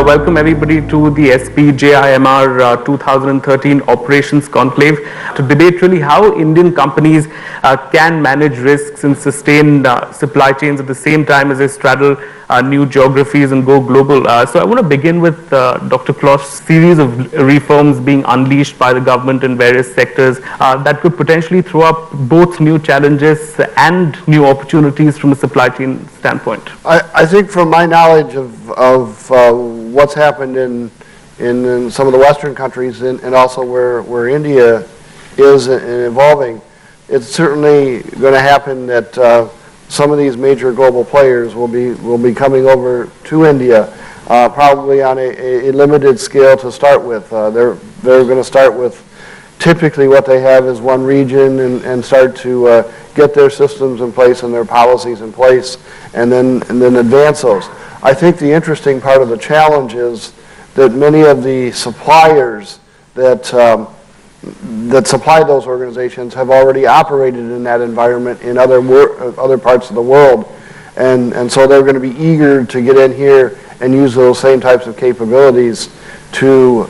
welcome everybody to the SPJIMR 2013 Operations Conclave to debate really how Indian companies can manage risks and sustain supply chains at the same time as they straddle new geographies and go global. So I want to begin with Dr. Klosch's series of reforms being unleashed by the government in various sectors that could potentially throw up both new challenges and new opportunities from a supply chain standpoint. I think from my knowledge of what's happened in some of the Western countries and also where India is evolving, it's certainly going to happen that some of these major global players will be coming over to India, probably on a limited scale to start with. They're going to start with typically what they have is one region and start to get their systems in place and their policies in place, and then advance those. I think the interesting part of the challenge is that many of the suppliers that supply those organizations have already operated in that environment in other parts of the world, and so they're going to be eager to get in here and use those same types of capabilities to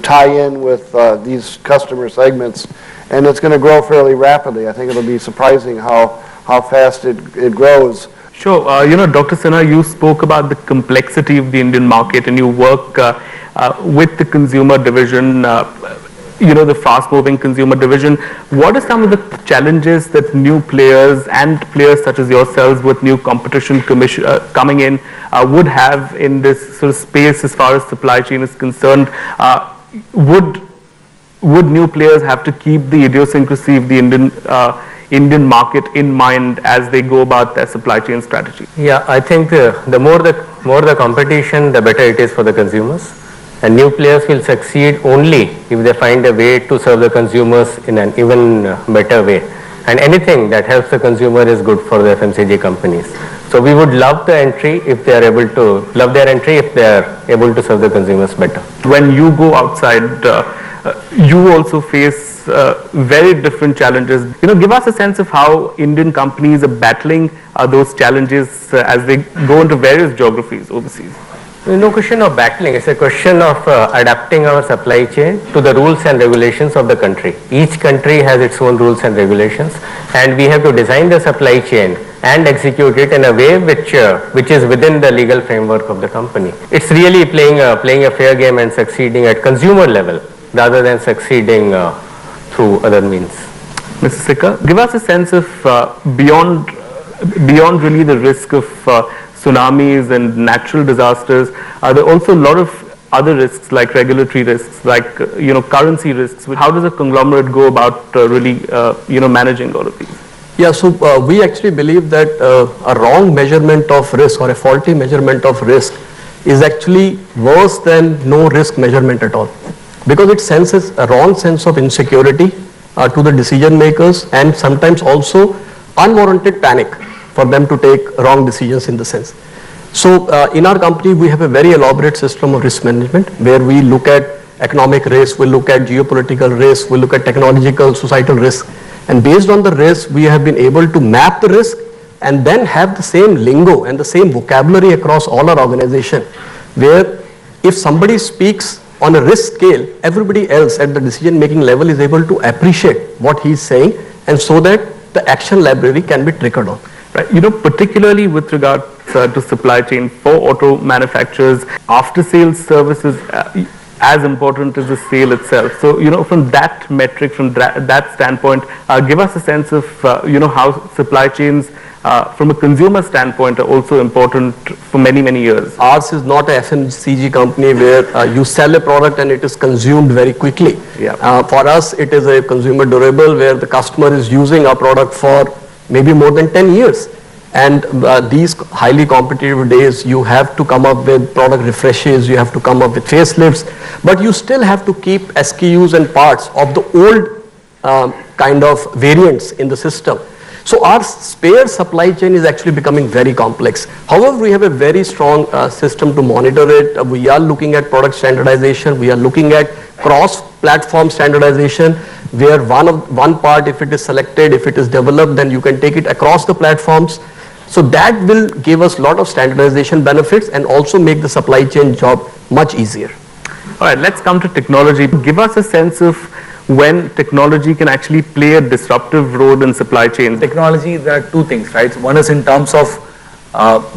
tie in with these customer segments, and it's going to grow fairly rapidly. I think it'll be surprising how fast it grows. Sure. Dr. Sinha, you spoke about the complexity of the Indian market, and you work with the consumer division, the fast-moving consumer division. What are some of the challenges that new players and players such as yourselves with new competition coming in would have in this sort of space as far as supply chain is concerned? Would new players have to keep the idiosyncrasy of the Indian market in mind as they go about their supply chain strategy? Yeah, I think the more the competition, the better it is for the consumers. And new players will succeed only if they find a way to serve the consumers in an even better way. And anything that helps the consumer is good for the FMCG companies. So we would love the entry if they are able to able to serve the consumers better. When you go outside, you also face very different challenges. Give us a sense of how Indian companies are battling those challenges as they go into various geographies overseas. No question of battling, it's a question of adapting our supply chain to the rules and regulations of the country. Each country has its own rules and regulations, and we have to design the supply chain and execute it in a way which is within the legal framework of the company. It's really playing a fair game and succeeding at consumer level rather than succeeding through other means. Mr. Sikka, give us a sense of beyond really the risk of tsunamis and natural disasters, are there also a lot of other risks like regulatory risks, like currency risks? How does a conglomerate go about really managing all of these? Yeah, so we actually believe that a wrong measurement of risk or a faulty measurement of risk is actually worse than no risk measurement at all, because it senses a wrong sense of insecurity to the decision makers, and sometimes also unwarranted panic for them to take wrong decisions in the sense. So in our company, we have a very elaborate system of risk management where we look at economic risk, we look at geopolitical risk, we look at technological, societal risk. And based on the risk, we have been able to map the risk and then have the same lingo and the same vocabulary across all our organization, where if somebody speaks on a risk scale, everybody else at the decision-making level is able to appreciate what he's saying, and so that the action library can be triggered on. Right. Particularly with regard to supply chain for auto manufacturers, after-sales services as important as the sale itself. So, from that metric, from that standpoint, give us a sense of, how supply chains from a consumer standpoint are also important for many, many years. Ours is not a FMCG company where you sell a product and it is consumed very quickly. Yeah. For us, it is a consumer durable where the customer is using our product for maybe more than 10 years. And these highly competitive days, you have to come up with product refreshes, you have to come up with facelifts, but you still have to keep SKUs and parts of the old kind of variants in the system. So our spare supply chain is actually becoming very complex. However, we have a very strong system to monitor it. We are looking at product standardization, we are looking at cross-platform standardization, where one part, if it is selected, if it is developed, then you can take it across the platforms. So that will give us a lot of standardization benefits and also make the supply chain job much easier. All right, let's come to technology. Give us a sense of when technology can actually play a disruptive role in supply chains. Technology, there are two things, right? One is in terms of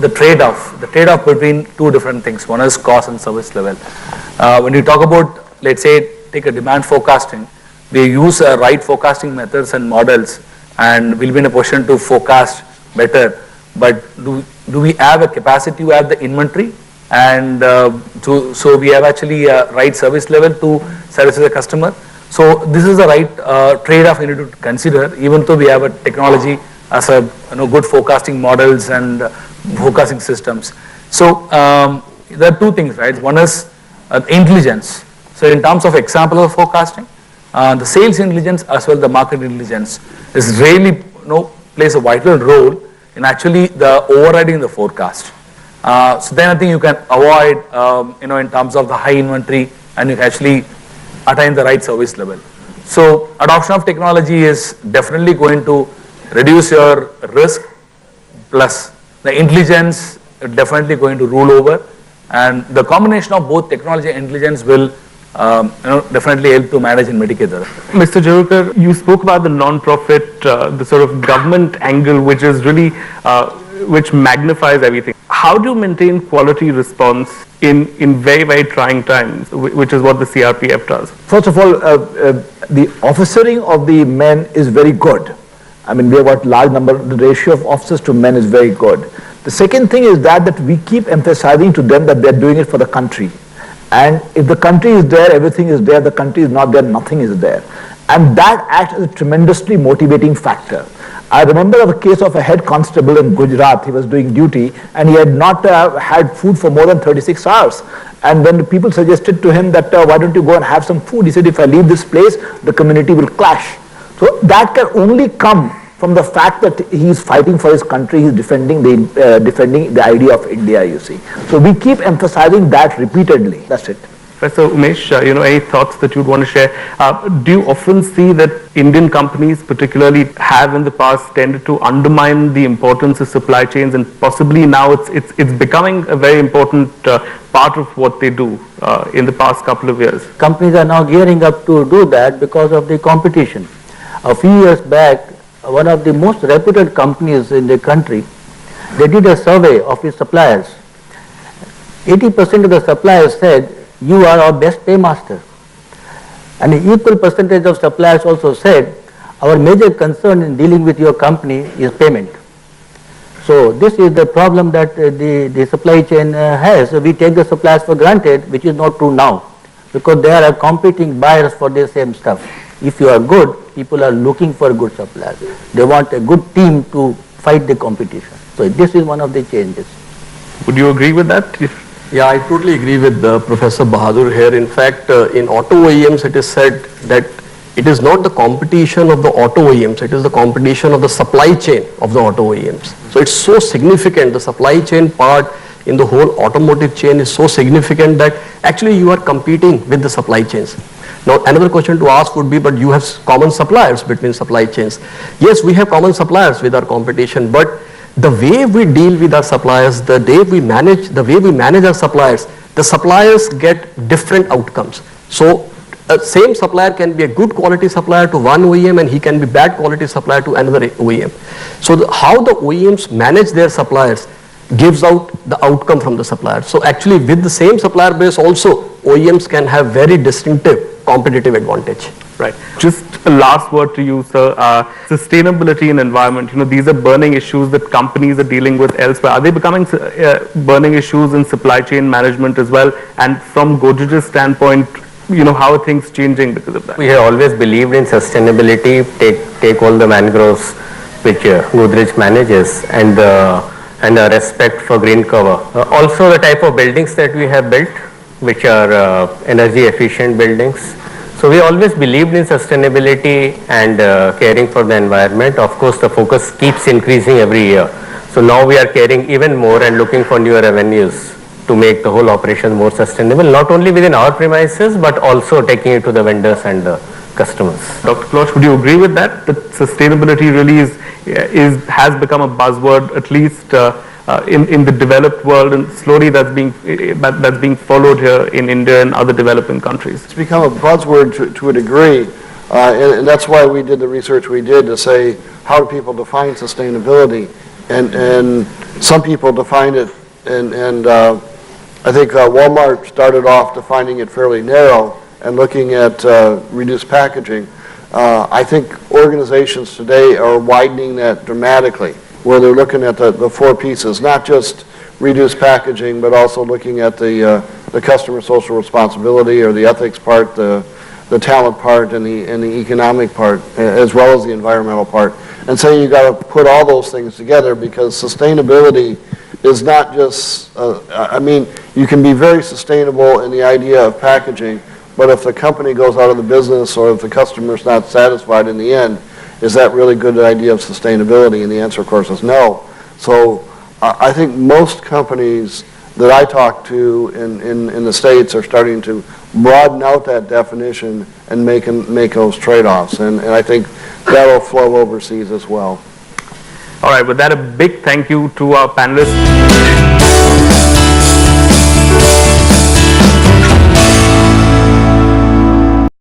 the trade-off between two different things. One is cost and service level. When you talk about, let's say, take a demand forecasting, we use right forecasting methods and models, and we'll be in a position to forecast better. But do we have a capacity to have the inventory, and so we have actually a right service level to service the customer? So this is the right trade-off we need to consider, even though we have a technology as a good forecasting models and forecasting systems. So there are two things, right? One is intelligence. So in terms of example of forecasting, the sales intelligence as well the market intelligence is really plays a vital role in actually the overriding the forecast. So then I think you can avoid in terms of the high inventory, and you can actually attain the right service level. So adoption of technology is definitely going to reduce your risk, plus the intelligence definitely going to rule over, and the combination of both technology and intelligence will definitely help to manage and mitigate that. Mr. Jarulkar, you spoke about the non-profit, the sort of government angle, which is really, which magnifies everything. How do you maintain quality response in very, very trying times, which is what the CRPF does? First of all, the officering of the men is very good. I mean, we have got large number, the ratio of officers to men is very good. The second thing is that we keep emphasizing to them that they're doing it for the country. And if the country is there, everything is there. The country is not there, nothing is there. And that acts as a tremendously motivating factor. I remember a case of a head constable in Gujarat. He was doing duty and he had not had food for more than 36 hours. And when the people suggested to him that why don't you go and have some food, he said, if I leave this place, the community will clash. So that can only come from the fact that he is fighting for his country, he is defending the idea of India, you see. So we keep emphasizing that repeatedly. That's it. Professor Umesh, any thoughts that you'd want to share? Do you often see that Indian companies particularly have in the past tended to undermine the importance of supply chains, and possibly now it's becoming a very important part of what they do in the past couple of years? Companies are now gearing up to do that because of the competition. A few years back, one of the most reputed companies in the country, they did a survey of its suppliers. 80% of the suppliers said, you are our best paymaster. And an equal percentage of suppliers also said, our major concern in dealing with your company is payment. So this is the problem that the supply chain has. We take the suppliers for granted, which is not true now, because there are competing buyers for the same stuff. If you are good, people are looking for good suppliers. They want a good team to fight the competition. So this is one of the changes. Would you agree with that? Yeah, I totally agree with Professor Bahadur here. In fact, in auto OEMs, it is said that it is not the competition of the auto OEMs, it is the competition of the supply chain of the auto OEMs. So it's so significant, the supply chain part in the whole automotive chain is so significant that actually you are competing with the supply chains. Now, another question to ask would be, but you have common suppliers between supply chains. Yes, we have common suppliers with our competition, but the way we deal with our suppliers, the way we manage our suppliers, the suppliers get different outcomes. So, same supplier can be a good quality supplier to one OEM and he can be bad quality supplier to another OEM. So, how the OEMs manage their suppliers gives out the outcome from the supplier. So, actually with the same supplier base also, OEMs can have very distinctive competitive advantage. Right. Just a last word to you, sir. Sustainability and environment, these are burning issues that companies are dealing with elsewhere. Are they becoming burning issues in supply chain management as well? And from Godrej's standpoint, how are things changing because of that? We have always believed in sustainability. Take all the mangroves which Godrej manages, and the respect for green cover. Also the type of buildings that we have built, which are energy efficient buildings. So we always believed in sustainability and caring for the environment. Of course, the focus keeps increasing every year. So now we are caring even more and looking for newer avenues to make the whole operation more sustainable, not only within our premises, but also taking it to the vendors and the customers. Dr. Klosch, would you agree with that? That sustainability really has become a buzzword, at least in the developed world, and slowly that's being followed here in India and other developing countries. It's become a buzzword to a degree, and that's why we did the research we did to say, how do people define sustainability? And some people define it, and I think Walmart started off defining it fairly narrow and looking at reduced packaging. I think organizations today are widening that dramatically, where they're looking at the four pieces, not just reduced packaging, but also looking at the customer social responsibility, or the ethics part, the talent part, and the economic part, as well as the environmental part. And so you got to put all those things together, because sustainability is not just, I mean, you can be very sustainable in the idea of packaging, but if the company goes out of the business, or if the customer's not satisfied in the end, is that really good idea of sustainability? And the answer, of course, is no. So I think most companies that I talk to in the States are starting to broaden out that definition and make those trade-offs. And I think that'll flow overseas as well. All right, with that, a big thank you to our panelists.